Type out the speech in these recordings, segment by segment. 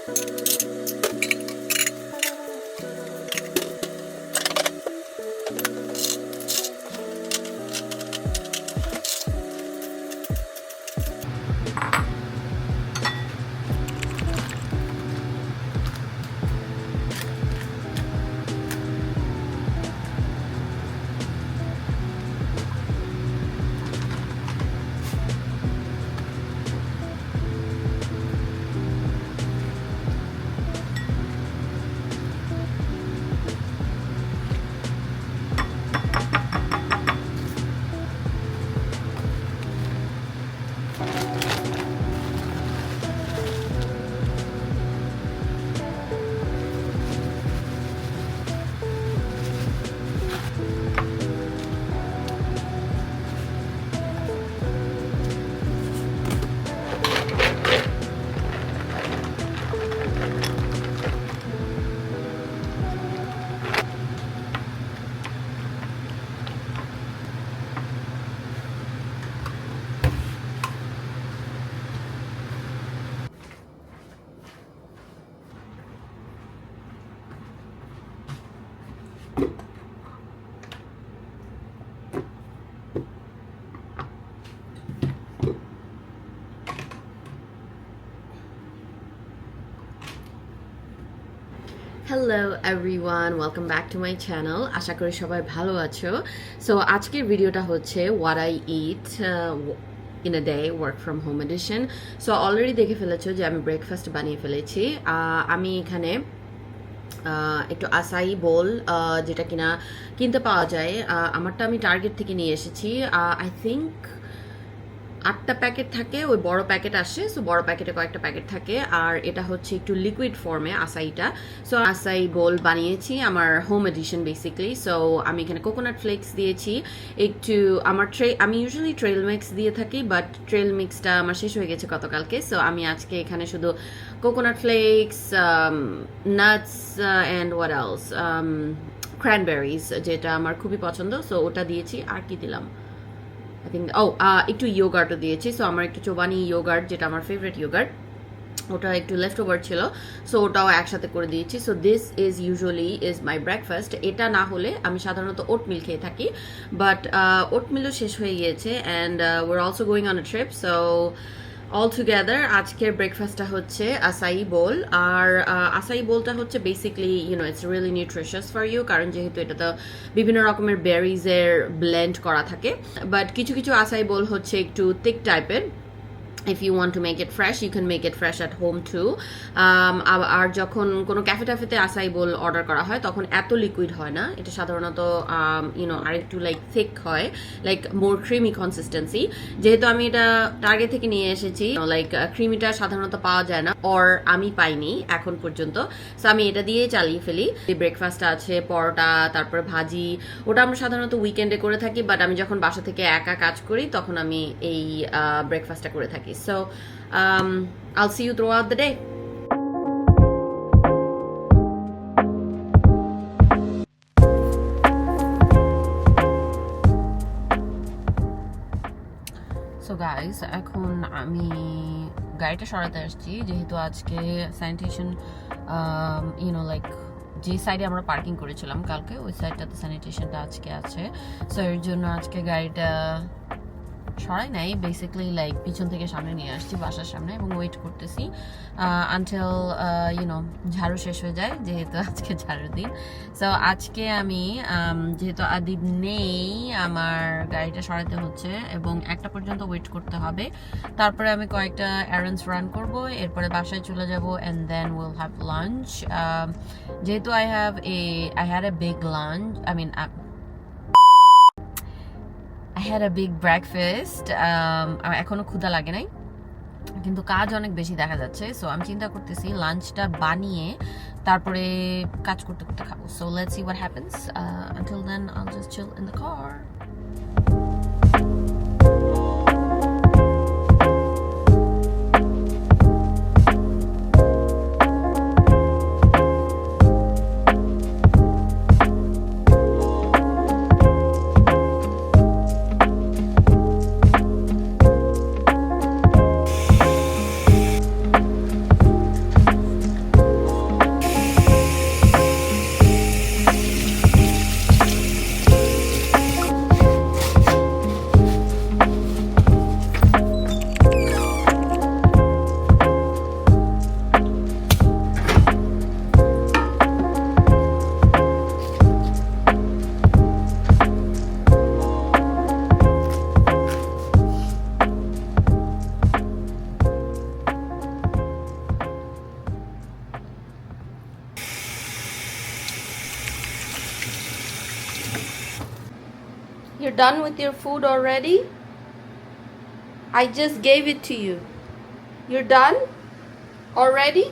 Hello everyone, welcome back to my channel. আশা করি সবাই ভালো আছো। সো আজকের ভিডিওটা হচ্ছে what I eat in a day work from home edition. So already দেখে ফেলেছো যে আমি ব্রেকফাস্ট বানিয়ে ফেলেছি। আমি এখানে একটু আসাই বোল যেটা কিনা কিনতে পাওয়া যায়, আমারটা আমি টার্গেট থেকে নিয়ে এসেছি। আই থিঙ্ক 8টা প্যাকেট থাকে, ওই বড় প্যাকেট আসে, সো বড় প্যাকেটে কয়েকটা প্যাকেট থাকে, আর এটা হচ্ছে একটু লিকুইড ফর্মে আসাইটা। সো আসাই বোল বানিয়েছি আমার হোম এডিশন বেসিক্যালি। সো আমি এখানে কোকোনাট ফ্লেক্স দিয়েছি একটু, আমি ইউজুয়ালি ট্রেল মিক্স দিয়ে থাকি, বাট ট্রেল মিক্সটা আমার শেষ হয়ে গেছে গতকালকে। সো আমি আজকে এখানে শুধু coconut flakes, nuts and what else, cranberries যেটা আমার খুবই পছন্দ, সো ওটা দিয়েছি। আর কি দিলাম, I think একটু ইয়োগার্টও দিয়েছি। সো আমার একটু চোবানি ইয়োগার্ট, যেটা আমার ফেভারিট ইয়োগার্ট, ওটা একটু লেফট ওভার ছিল, সো ওটাও একসাথে করে দিয়েছি। So this is usually is my breakfast. এটা না হলে আমি সাধারণত ওটমিল খেয়ে থাকি, বাট ওটমিলও শেষ হয়ে গিয়েছে, and we're also going on a trip. So all together আজকের ব্রেকফাস্টটা হচ্ছে আসাই বোল। আর আসাই বোলটা হচ্ছে basically it's really nutritious for you, কারণ যেহেতু এটা তো বিভিন্ন রকমের বেরিজের ব্লেন্ড করা থাকে। বাট কিছু কিছু আসাই বোল হচ্ছে একটু thick টাইপের। If you want to make it fresh, you can make it fresh at home too. আর যখন কোনো ক্যাফে ট্যাফেতে আসাই বোল অর্ডার করা হয় তখন এত লিকুইড হয় না, এটা সাধারণত আর একটু লাইক থিক হয়, লাইক মোর ক্রিমি কনসিস্টেন্সি। যেহেতু আমি এটা টার্গেট থেকে নিয়ে এসেছি, লাইক ক্রিমিটা সাধারণত পাওয়া যায় না, অর আমি পাইনি এখন পর্যন্ত। সো আমি এটা দিয়েই চালিয়ে ফেলি। ব্রেকফাস্ট আছে পরোটা, তারপরে ভাজি, ওটা আমরা সাধারণত উইকেন্ডে করে থাকি, বাট আমি যখন বাসা থেকে একা কাজ করি তখন আমি এই ব্রেকফাস্টটা করে থাকি। So I'll see you throughout the day. So guys, এখন আমি গাড়িটা সরাতে আসছি, যেহেতু আজকে স্যানিটেশন লাইক যে সাইডে আমরা পার্কিং করেছিলাম কালকে, ওই সাইডটাতে স্যানিটেশনটা আজকে আছে। সো এর জন্য আজকে গাড়িটা সরাই নাই, বেসিক্যালি লাইক পিছন থেকে সামনে নিয়ে আসছি বাসার সামনে, এবং ওয়েট করতেছি আনটিল ঝাড়ু শেষ হয়ে যায়, যেহেতু আজকে ঝাড়ুর দিন। সো আজকে আমি যেহেতু আদিব নেই, আমার গাড়িটা সরাতে হচ্ছে এবং 1টা পর্যন্ত ওয়েট করতে হবে। তারপরে আমি কয়েকটা এরান্ডস রান করব, এরপরে বাসায় চলে যাব, and then will have lunch. যেহেতু I had a big lunch, I had a big breakfast. এখনো ক্ষুধা লাগে নাই, কিন্তু কাজ অনেক বেশি দেখা যাচ্ছে। সো আমি চিন্তা করতেছি লাঞ্চটা বানিয়ে তারপরে কাজ করতে করতে খাবো। So let's see what happens. Until then I'll just chill in the car. You're done with your food already? I just gave it to you. You're done already?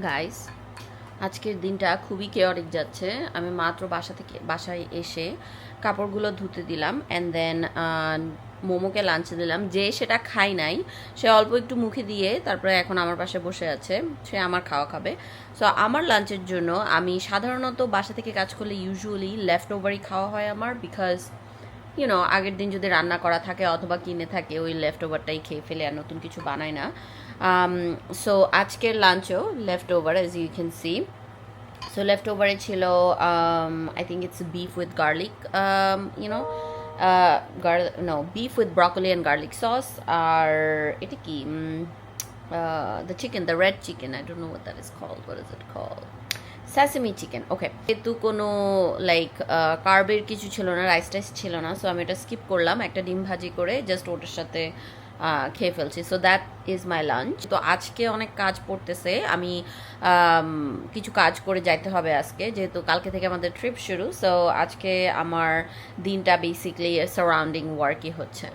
Guys, আজকের দিনটা খুবই কেওয়ারিক যাচ্ছে। আমি মাত্র বাসায় এসে কাপড়গুলো ধুতে দিলাম, অ্যান্ড দেন মোমোকে লাঞ্চে দিলাম। যে সেটা খাই নাই, সে অল্প একটু মুখে দিয়ে তারপরে এখন আমার পাশে বসে আছে, সে আমার খাওয়া খাবে। সো আমার লাঞ্চের জন্য আমি সাধারণত বাসা থেকে কাজ করলে ইউজুয়ালি লেফট ওভারই খাওয়া হয় আমার, বিকজ আগের দিন যদি রান্না করা থাকে অথবা কিনে থাকে, ওই লেফট ওভারটাই খেয়ে ফেলে, আর নতুন কিছু বানাই না। সো আজকের লাঞ্চও left over, as you can see. So left ওভারে ছিল, I think it's beef with garlic, beef with broccoli and garlic sauce. আর এটা কি, the chicken, the red chicken, I don't know what that is called, what is it called, sashimi chicken. Okay, যেহেতু কোনো like কার্বের কিছু ছিল না, rice টাইস ছিল না, সো আমি এটা স্কিপ করলাম, একটা ডিম ভাজি করে জাস্ট ওটার সাথে খেয়ে ফেলছি। So that is my lunch. তো আজকে অনেক কাজ পড়তেছে, আমি কিছু কাজ করে যাইতে হবে আজকে, যেহেতু কালকে থেকে আমাদের ট্রিপ শুরু। সো আজকে আমার দিনটা বেসিকলি সারাউন্ডিং ওয়ার্কই হচ্ছে।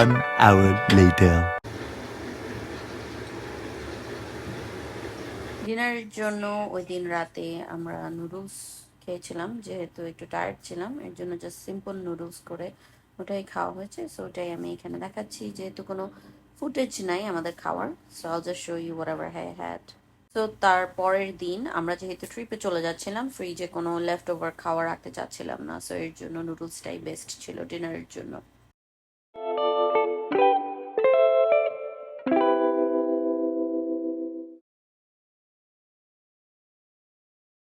One hour later. ডিনারের জন্য ওই দিন রাতে আমরা নুডলস খেয়েছিলাম, যেহেতু একটু টায়ার্ড ছিলাম, এর জন্য জাস্ট সিম্পল নুডলস করে ওটাই খাওয়া হয়েছে। সো ওটাই আমি এখানে দেখাচ্ছি, যেহেতু কোনো ফুটেজ নাই আমাদের খাওয়ার। So I'll just show you whatever I had. তো তার পরের দিন আমরা যেহেতু ট্রিপে চলে যাচ্ছিলাম, ফ্রিজে কোনো লেফট ওভার খাওয়া রাখতে চাচ্ছিলাম না, সো এর জন্য নুডলসটাই বেস্ট ছিল ডিনারের জন্য।